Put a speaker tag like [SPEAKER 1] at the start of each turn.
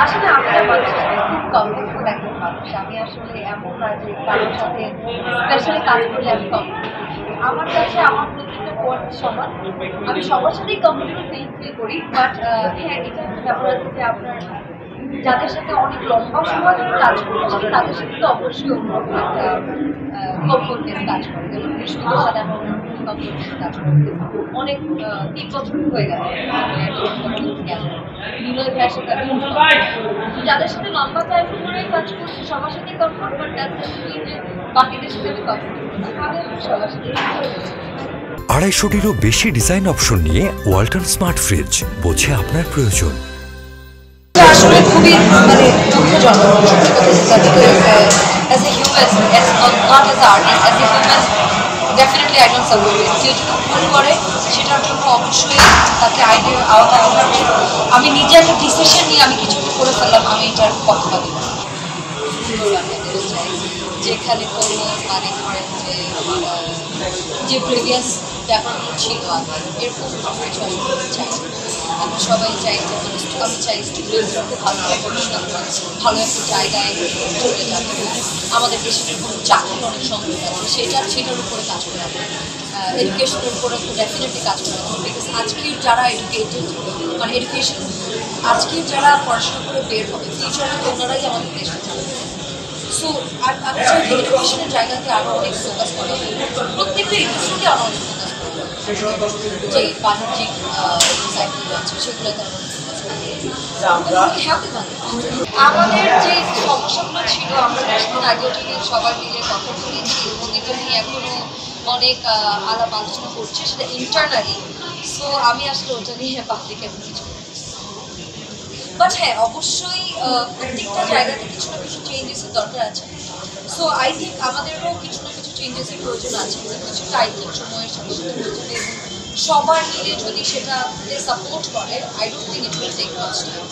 [SPEAKER 1] আসলে আমি না মানুষের সাথে খুব কমফোর্টেবল একজন মানুষ। আমি আসলে এমন না যে কারোর সাথে স্পেশালি কাজ করলে আমি কমফোর্টেবল। আমার কাছে আমার প্রত্যেকটা ওয়ার্ক সমান। আমি সবার সাথেই কমফোর্টেবল ফিল করি। বাট হ্যাঁ, এটা একটা ব্যাপার আছে যে আপনার যাদের সাথে অনেক লম্বা সময় ধরে কাজ করছেন তাদের সাথে তো অবশ্যই অন্যরকম একটা কমফোর্টনেস কাজ করে। যেমন বিষ্ণুদের সাথে আমার অন্যরকম কমফোর্টনেস কাজ করতে অনেক ৩ বছর হয়ে গেল। নিলয় ভাইয়ের সাথে আমি যাদের সাথে লম্বা টাইম ধরে কাজ করছি সবার সাথে কমফোর্ট, বাট যে বাকিদের সাথে আমি কমফোর্ট আমি সবার সাথে
[SPEAKER 2] 250-টিরও বেশি ডিজাইন অপশন নিয়ে ওয়ালটন স্মার্ট ফ্রিজ, বোঝে আপনার প্রয়োজন।
[SPEAKER 1] আসলে খুবই দুঃখজনক as a human, as not as an artist, as a human, definitely I don't support it. যে যদি ভুল করে সেটার জন্য অবশ্যই তাকে আইনের আওতায় আনা উচিত। আমি নিজে একটা ডিসিশন নিয়ে আমি কিছু করে ফেললাম, আমি এটার পক্ষে পাবো না। যেখানে কোনো মানে ধরেন যে প্রিভিয়াস ব্যাপারগুলো ছিল আগে এরকম কিছু আমি করতে চাই। আমরা সবাই চাই যে আমি চাই স্টুডেন্টদেরকে ভালো পড়াশোনা করে ভালো একটা জায়গায় চলে যাবে। আমাদের দেশে কোনো চাকরির অনেক সংকট আছে, সেটার উপরে কাজ করে হবে। এডুকেশনের উপরে তো ডেফিনেটলি কাজ করে হবে। বিকজ আজকের যারা এডুকেটেড মানে এডুকেশন আজকের যারা পড়াশোনা করে বের হবে ফিউচারে তো ওনারাই আমাদের দেশটা চালাবে। সো আর আমি চাই যে এডুকেশনের জায়গাতে আরও অনেক ফোকাস করা হবে, প্রত্যেকটা ইন্ডাস্ট্রিতে আরও অনেক ফোকাস করা হবে। যে বাণিজ্যিক সাইটগুলো আছে সেগুলোতে আমাদের যে সমস্যাগুলো ছিল আমরা কিছুদিন আগে ওটা নিয়ে সবাই মিলে কথা বলেছি এবং এটা নিয়ে এখনো অনেক আলাপ আলোচনা করছে, সেটা ইন্টারনালি। সো আমি আসলে ওটা নিয়ে পাবলিক এখন কিছু বাট হ্যাঁ অবশ্যই প্রত্যেকটা জায়গাতে কিছু না কিছু চেঞ্জেসের দরকার আছে। সো আই থিঙ্ক আমাদেরও কিছু না কিছু চেঞ্জেসের প্রয়োজন আছে, কিছুটা আই থিঙ্ক সময়ের সাথে সাথে হয়ে যাবে এবং সবার মিলে যদি সেটা সাপোর্ট করে I don't think it will take much time.